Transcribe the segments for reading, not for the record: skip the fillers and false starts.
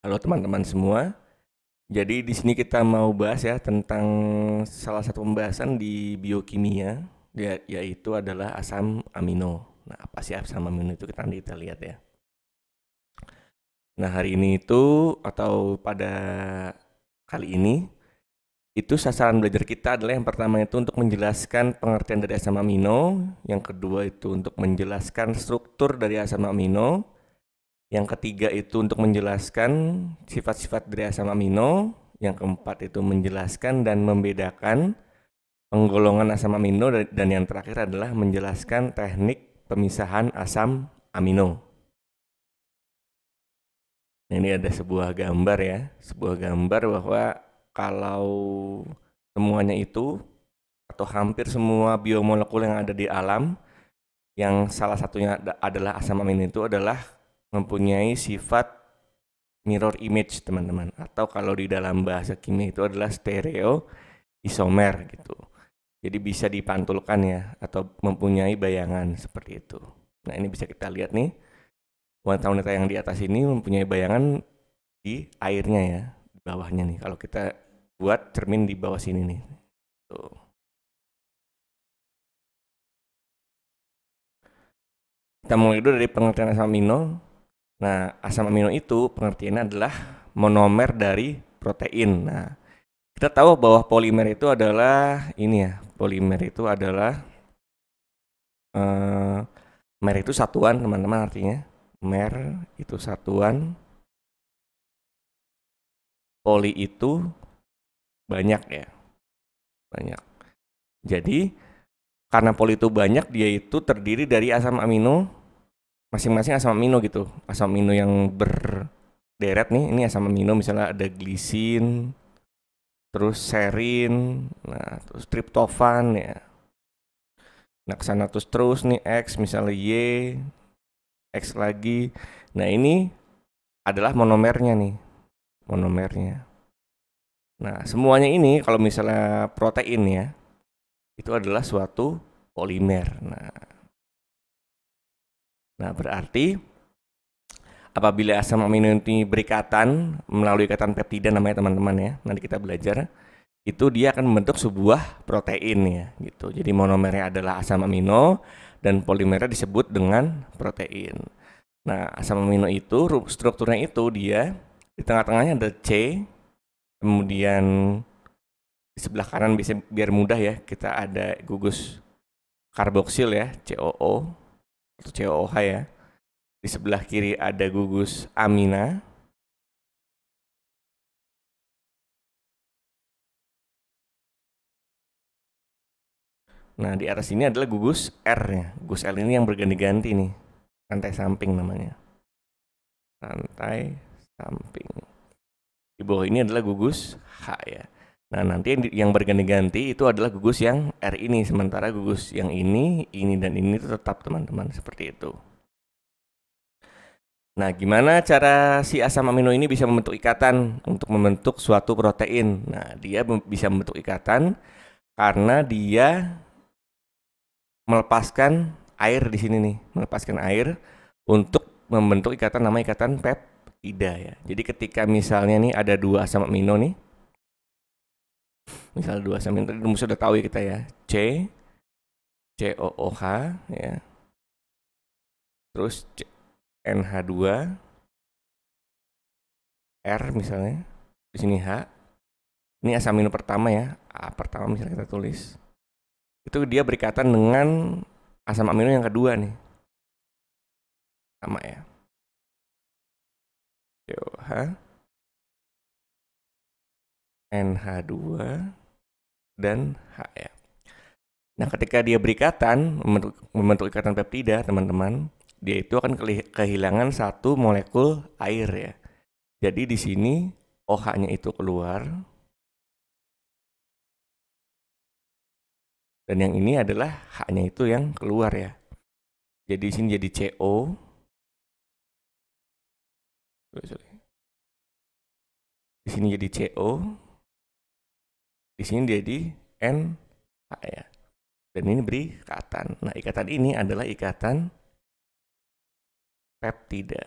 Halo teman-teman semua. Jadi di sini kita mau bahas ya tentang salah satu pembahasan di biokimia, yaitu adalah asam amino. Nah, apa sih asam amino itu nanti kita lihat ya. Nah, hari ini itu atau pada kali ini itu sasaran belajar kita adalah yang pertama itu untuk menjelaskan pengertian dari asam amino, yang kedua itu untuk menjelaskan struktur dari asam amino, yang ketiga itu untuk menjelaskan sifat-sifat dari asam amino. Yang keempat itu menjelaskan dan membedakan penggolongan asam amino. Dan yang terakhir adalah menjelaskan teknik pemisahan asam amino. Nah, ini ada sebuah gambar ya. Sebuah gambar bahwa kalau semuanya itu atau hampir semua biomolekul yang ada di alam, yang salah satunya adalah asam amino itu adalah mempunyai sifat mirror image teman-teman, atau kalau di dalam bahasa kimia itu adalah stereo isomer gitu. Jadi bisa dipantulkan ya, atau mempunyai bayangan seperti itu. Nah, ini bisa kita lihat nih, wanita-wanita yang di atas ini mempunyai bayangan di airnya ya, di bawahnya nih. Kalau kita buat cermin di bawah sini nih. Tuh. Kita mulai dulu dari pengertian asam amino. Nah, asam amino itu pengertiannya adalah monomer dari protein. Nah, kita tahu bahwa polimer itu adalah ini ya, polimer itu adalah mer itu satuan teman-teman, artinya mer itu satuan, poli itu banyak ya, banyak. Jadi karena poli itu banyak, dia itu terdiri dari asam amino, masing-masing asam amino gitu, asam amino yang berderet nih, ini asam amino misalnya ada glisin, terus serin, nah terus triptofan ya. Nah, kesana terus nih X, misalnya Y, X lagi. Nah, ini adalah monomernya nih. Monomernya. Nah, semuanya ini kalau misalnya protein ya, itu adalah suatu polimer. Nah, berarti apabila asam amino ini berikatan melalui ikatan peptida namanya teman-teman ya, nanti kita belajar, itu dia akan membentuk sebuah protein ya gitu. Jadi monomernya adalah asam amino dan polimernya disebut dengan protein. Nah, asam amino itu strukturnya itu dia di tengah-tengahnya ada C, kemudian di sebelah kanan bisa biar mudah ya, kita ada gugus karboksil ya, COO atau COOH ya. Di sebelah kiri ada gugus amina. Nah, di atas ini adalah gugus R ya. Gugus R ini yang berganti-ganti nih. Rantai samping namanya. Rantai samping. Di bawah ini adalah gugus H ya. Nah, nanti yang berganti-ganti itu adalah gugus yang R ini. Sementara gugus yang ini dan ini itu tetap teman-teman. Seperti itu. Nah, gimana cara si asam amino ini bisa membentuk ikatan untuk membentuk suatu protein? Nah, dia bisa membentuk ikatan karena dia melepaskan air di sini nih, melepaskan air untuk membentuk ikatan namanya ikatan peptida ya. Jadi ketika misalnya nih ada dua asam amino nih, misal dua asam amino, tadi sudah tahu ya kita ya, COOH ya, terus NH2, R misalnya, di sini H, ini asam amino pertama ya, A pertama misalnya kita tulis, itu dia berikatan dengan asam amino yang kedua nih, sama ya, COOH, NH2, dan H ya. Nah, ketika dia berikatan, membentuk ikatan peptida, teman-teman, dia itu akan kehilangan satu molekul air ya. Jadi di sini OH-nya itu keluar. Dan yang ini adalah H-nya itu yang keluar ya. Jadi di sini jadi CO. Di sini jadi CO. Di sini jadi NH ya. Dan ini beri ikatan. Nah, ikatan ini adalah ikatan peptida.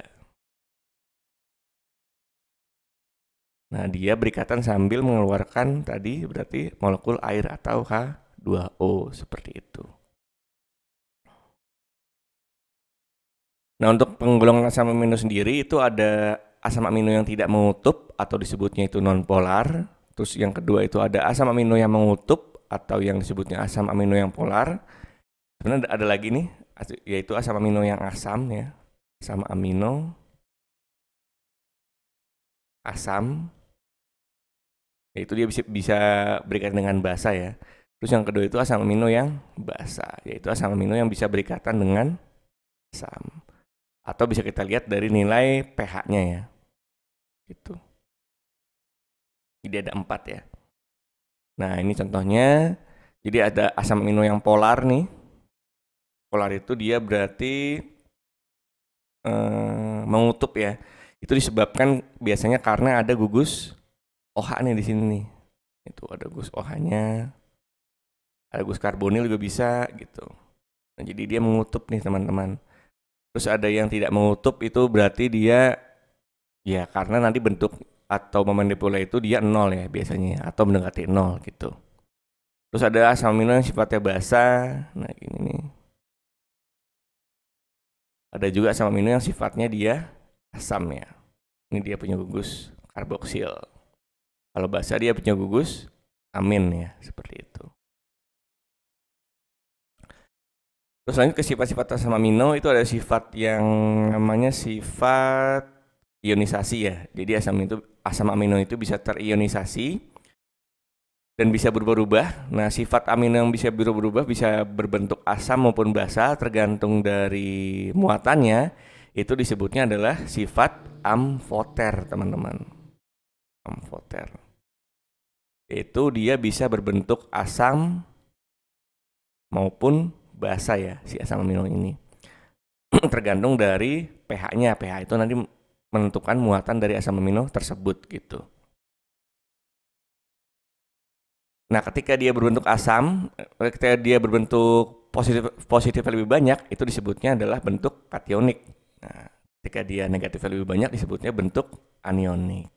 Nah, dia berikatan sambil mengeluarkan tadi berarti molekul air atau H2O seperti itu. Nah, untuk penggolongan asam amino sendiri itu ada asam amino yang tidak mengutup atau disebutnya itu nonpolar. Terus yang kedua itu ada asam amino yang mengutup atau yang disebutnya asam amino yang polar. Sebenarnya ada lagi nih, yaitu asam amino yang asam ya. Asam amino asam, yaitu dia bisa berikatan dengan basa ya. Terus yang kedua itu asam amino yang basa, yaitu asam amino yang bisa berikatan dengan asam. Atau bisa kita lihat dari nilai pH-nya ya. Gitu. Jadi ada 4 ya. Nah, ini contohnya. Jadi ada asam amino yang polar nih. Polar itu dia berarti mengutup ya. Itu disebabkan biasanya karena ada gugus OH nih di sini nih. Itu ada gugus OH-nya. Ada gugus karbonil juga bisa gitu. Nah, jadi dia mengutup nih teman-teman. Terus ada yang tidak mengutup itu berarti dia ya karena nanti bentuk atau momen dipole itu dia 0 ya biasanya atau mendekati 0 gitu. Terus ada asam amino yang sifatnya basa. Nah, ini nih. Ada juga asam amino yang sifatnya dia asam ya. Ini dia punya gugus karboksil. Kalau basa dia punya gugus amin ya, seperti itu. Terus lanjut ke sifat-sifat asam amino itu ada sifat yang namanya sifat ionisasi ya. Jadi asam amino itu bisa terionisasi dan bisa berubah-ubah. Nah, sifat amino yang bisa berubah-ubah bisa berbentuk asam maupun basa tergantung dari muatannya. Itu disebutnya adalah sifat amfoter, teman-teman. Amfoter. Itu dia bisa berbentuk asam maupun basa ya, si asam amino ini. Tergantung dari pH-nya. pH itu nanti menentukan muatan dari asam amino tersebut gitu. Nah, ketika dia berbentuk asam, ketika dia berbentuk positif lebih banyak, itu disebutnya adalah bentuk kationik. Nah, ketika dia negatif lebih banyak disebutnya bentuk anionik.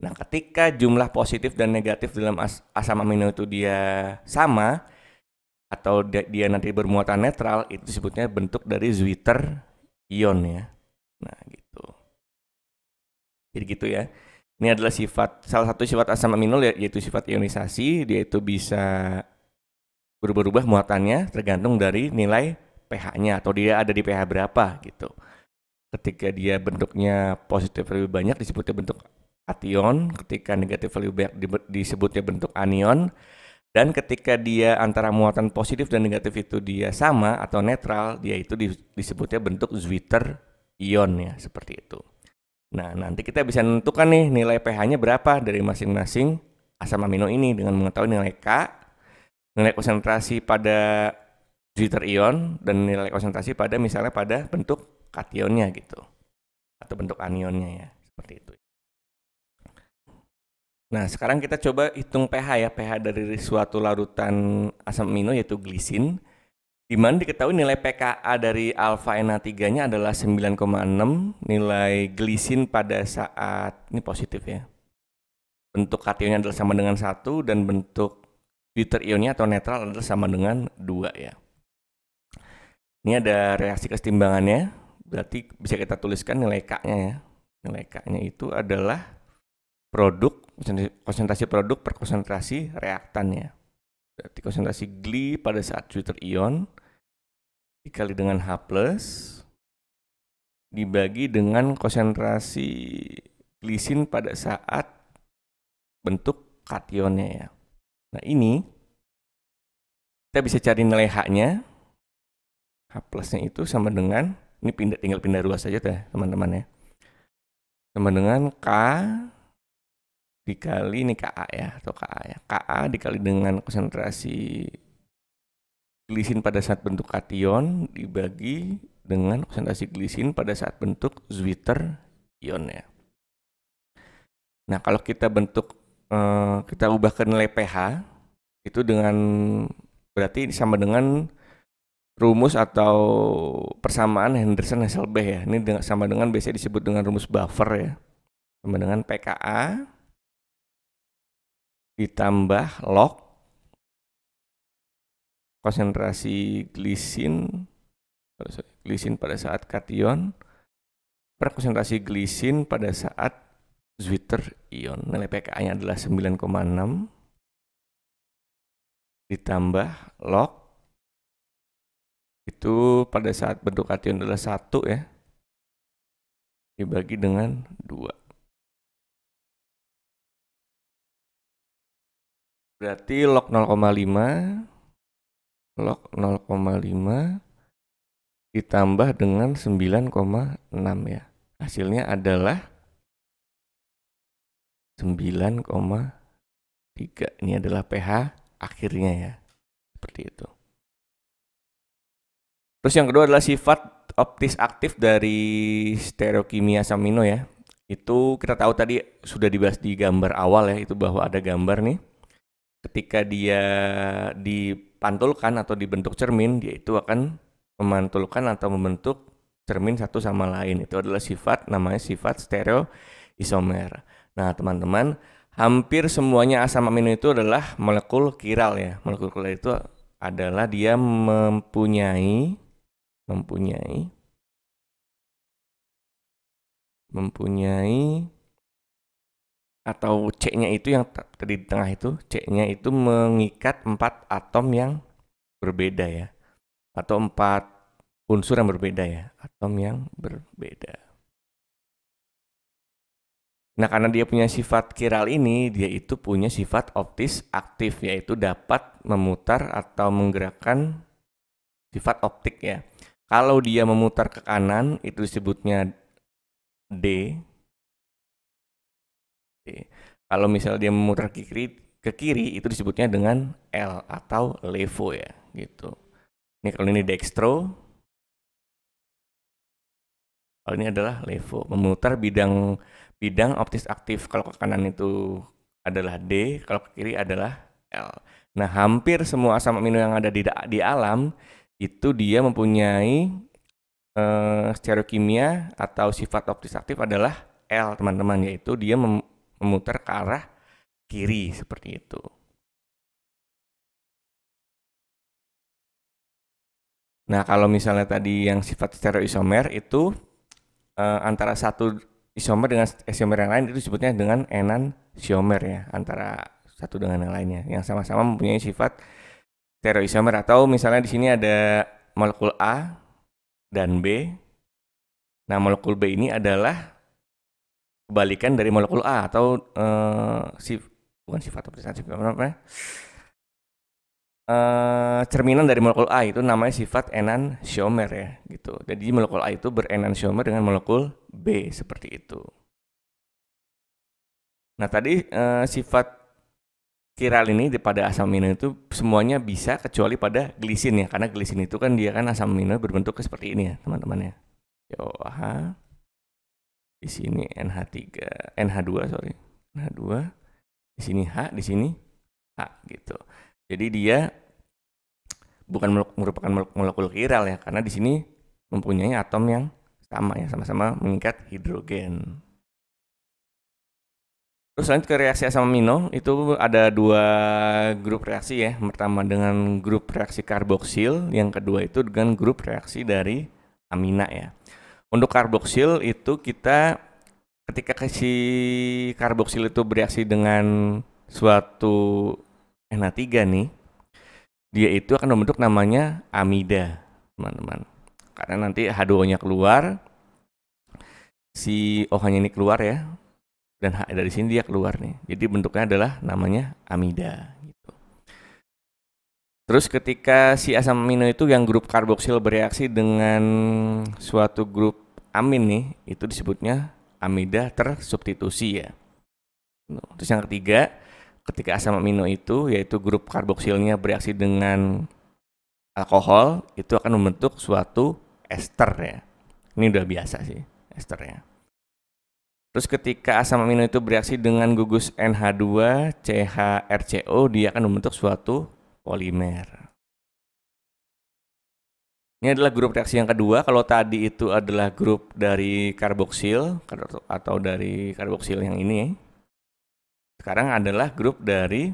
Nah, ketika jumlah positif dan negatif dalam asam amino itu dia sama atau dia nanti bermuatan netral, itu disebutnya bentuk dari Zwitter ion ya. Nah, gitu. Jadi gitu ya. Ini adalah salah satu sifat asam amino yaitu sifat ionisasi. Dia itu bisa berubah-ubah muatannya tergantung dari nilai pH-nya atau dia ada di pH berapa gitu. Ketika dia bentuknya positif lebih banyak disebutnya bentuk ation, ketika negatif lebih banyak disebutnya bentuk anion. Dan ketika dia antara muatan positif dan negatif itu dia sama atau netral, dia itu disebutnya bentuk Zwitter ion ya, seperti itu. Nah, nanti kita bisa menentukan nih nilai pH-nya berapa dari masing-masing asam amino ini dengan mengetahui nilai K, nilai konsentrasi pada Zwitter ion, dan nilai konsentrasi pada misalnya pada bentuk kationnya gitu. Atau bentuk anionnya ya, seperti itu. Nah, sekarang kita coba hitung pH ya, pH dari suatu larutan asam amino yaitu glisin. Di mana diketahui nilai pKa dari alfa NH3-nya adalah 9,6, nilai glisin pada saat ini positif ya. Bentuk kationnya adalah sama dengan 1 dan bentuk Zwitter ionnya atau netral adalah sama dengan 2 ya. Ini ada reaksi kesetimbangannya, berarti bisa kita tuliskan nilai K-nya ya. Nilai K-nya itu adalah konsentrasi produk per konsentrasi reaktan ya. Berarti konsentrasi gli pada saat Zwitter ion dikali dengan H+ dibagi dengan konsentrasi glisin pada saat bentuk kationnya ya. Nah, ini kita bisa cari nilai H-nya. H+-nya itu sama dengan ini tinggal pindah ruas saja deh, teman-teman ya. Sama dengan K dikali ini Ka ya, atau Ka ya. Ka dikali dengan konsentrasi glisin pada saat bentuk kation dibagi dengan konsentrasi glisin pada saat bentuk Zwitter ion ya. Nah, kalau kita kita ubah ke nilai pH itu dengan berarti sama dengan rumus atau persamaan Henderson-Hasselbalch ya. Ini sama dengan biasanya disebut dengan rumus buffer ya. Sama dengan pKa ditambah log konsentrasi glisin pada saat kation per konsentrasi glisin pada saat Zwitter ion. Nilai pKa-nya adalah 9,6 ditambah log itu pada saat bentuk kation adalah 1 ya, dibagi dengan 2. Berarti log 0,5 ditambah dengan 9,6 ya. Hasilnya adalah 9,3. Ini adalah pH akhirnya ya. Seperti itu. Terus yang kedua adalah sifat optis aktif dari stereokimia asam amino ya. Itu kita tahu tadi sudah dibahas di gambar awal ya, itu bahwa ada gambar nih. Ketika dia dipantulkan atau dibentuk cermin, dia itu akan memantulkan atau membentuk cermin satu sama lain. Itu adalah sifat, namanya sifat stereoisomer. Nah teman-teman, hampir semuanya asam amino itu adalah molekul kiral ya. Molekul kiral itu adalah dia mempunyai atau C-nya itu yang tadi di tengah itu, C-nya itu mengikat 4 atom yang berbeda ya, atau 4 unsur yang berbeda ya, atom yang berbeda. Nah karena dia punya sifat kiral ini, dia itu punya sifat optis aktif, yaitu dapat memutar atau menggerakkan sifat optik ya. Kalau dia memutar ke kanan, itu disebutnya D. Kalau misalnya dia memutar ke kiri itu disebutnya dengan L atau levo ya, gitu. Ini kalau ini dextro, kalau ini adalah levo, memutar bidang optis aktif. Kalau ke kanan itu adalah D, kalau ke kiri adalah L. Nah, hampir semua asam amino yang ada di alam itu dia mempunyai stereokimia atau sifat optis aktif adalah L, teman-teman, yaitu dia memutar ke arah kiri seperti itu. Nah, kalau misalnya tadi yang sifat stereoisomer itu antara satu isomer dengan isomer yang lain itu disebutnya dengan enantiomer ya, antara satu dengan yang lainnya yang sama-sama mempunyai sifat stereoisomer. Atau misalnya di sini ada molekul A dan B. Nah, molekul B ini adalah kebalikan dari molekul A atau bukan sifat optis apa? Cerminan dari molekul A itu namanya sifat enantiomer ya, gitu. Jadi molekul A itu berenantiomer dengan molekul B seperti itu. Nah tadi sifat kiral ini pada asam amino itu semuanya bisa kecuali pada glisin ya, karena glisin itu kan dia kan asam amino berbentuk seperti ini ya teman-teman ya. OH, di sini NH2 NH2, di sini H, di sini H gitu. Jadi dia bukan merupakan molekul kiral ya, karena di sini mempunyai atom yang sama ya, sama-sama mengikat hidrogen. Terus lanjut ke reaksi asam amino, itu ada 2 grup reaksi ya. Pertama dengan grup reaksi karboksil, yang kedua itu dengan grup reaksi dari amina ya. Untuk karboksil itu kita ketika si karboksil itu bereaksi dengan suatu NH3 nih, dia itu akan membentuk namanya amida, teman-teman. Karena nanti H2O-nya keluar, si OH-nya ini keluar ya, dan H dari sini dia keluar nih. Jadi bentuknya adalah namanya amida. Gitu. Terus ketika si asam amino itu yang grup karboksil bereaksi dengan suatu grup amin nih, itu disebutnya amida tersubstitusi ya. Terus yang ketiga, ketika asam amino itu yaitu grup karboksilnya bereaksi dengan alkohol, itu akan membentuk suatu ester ya. Ini udah biasa sih esternya. Terus ketika asam amino itu bereaksi dengan gugus NH2 CHRCO, dia akan membentuk suatu polimer. Ini adalah grup reaksi yang kedua. Kalau tadi itu adalah grup dari karboksil atau dari karboksil yang ini. sekarang adalah grup dari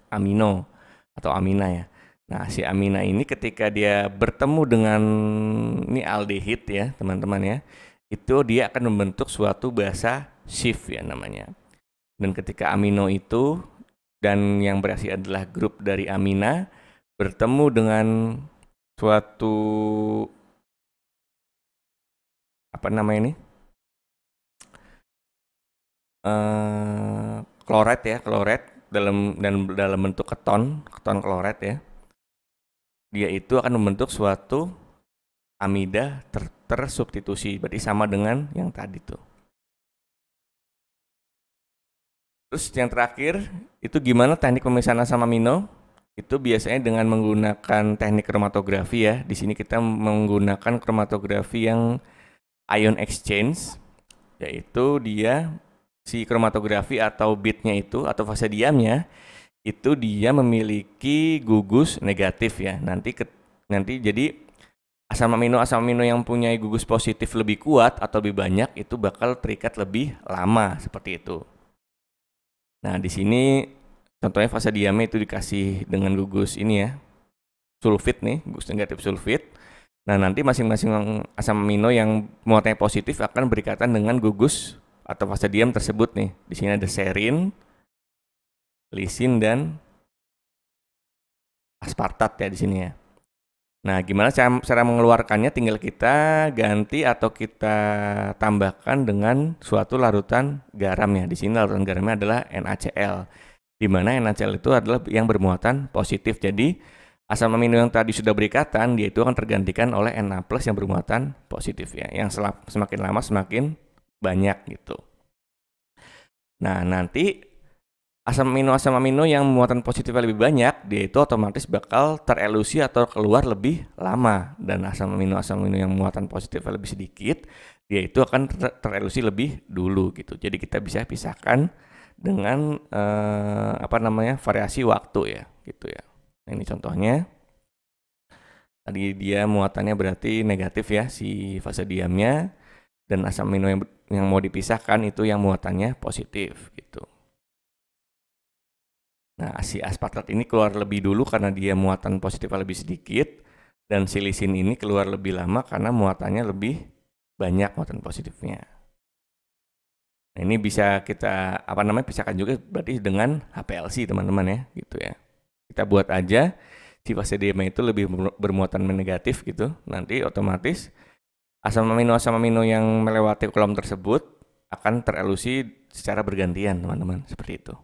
amino atau amina ya. Nah, si amina ini ketika dia bertemu dengan ini aldehid ya, teman-teman ya, itu dia akan membentuk suatu basa shift ya namanya. Dan ketika amino itu dan yang berarti adalah grup dari amina bertemu dengan suatu apa namanya ini? Kloret ya, kloret dalam bentuk keton kloret ya. Dia itu akan membentuk suatu amida tersubstitusi, berarti sama dengan yang tadi tuh. Terus yang terakhir, itu gimana teknik pemisahan asam amino? Itu biasanya dengan menggunakan teknik kromatografi ya. Di sini kita menggunakan kromatografi yang ion exchange, yaitu dia si kromatografi atau bitnya itu atau fase diamnya itu dia memiliki gugus negatif ya. Nanti jadi asam amino yang punya gugus positif lebih kuat atau lebih banyak itu bakal terikat lebih lama seperti itu. Nah, di sini contohnya fase diamnya itu dikasih dengan gugus ini ya. Sulfit nih, gugus negatif sulfit. Nah, nanti masing-masing asam amino yang muatannya positif akan berikatan dengan gugus atau fase diam tersebut nih. Di sini ada serin, lisin dan aspartat ya di sini ya. Nah, gimana cara mengeluarkannya? Tinggal kita ganti atau kita tambahkan dengan suatu larutan garam ya. Di sini larutan garamnya adalah NaCl. Di mana NaCl itu adalah yang bermuatan positif. Jadi, asam amino yang tadi sudah berikatan, dia itu akan tergantikan oleh Na+ yang bermuatan positif ya. Yang semakin lama semakin banyak gitu. Nah, nanti asam amino yang muatan positifnya lebih banyak, dia itu otomatis bakal terelusi atau keluar lebih lama. Dan asam amino yang muatan positifnya lebih sedikit, dia itu akan terelusi lebih dulu gitu. Jadi kita bisa pisahkan dengan variasi waktu ya gitu ya. Nah, ini contohnya. Tadi dia muatannya berarti negatif ya si fase diamnya, dan asam amino yang mau dipisahkan itu yang muatannya positif gitu. Nah, si aspartat ini keluar lebih dulu karena dia muatan positifnya lebih sedikit, dan si lisin ini keluar lebih lama karena muatannya lebih banyak muatan positifnya. Nah, ini bisa kita pisahkan juga berarti dengan HPLC teman-teman ya, gitu ya. Kita buat aja si fase diam itu lebih bermuatan negatif gitu. Nanti otomatis asam amino yang melewati kolom tersebut akan terelusi secara bergantian teman-teman, seperti itu.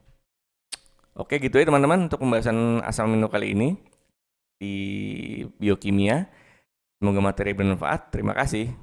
Oke gitu ya teman-teman untuk pembahasan asam amino kali ini di biokimia. Semoga materi bermanfaat. Terima kasih.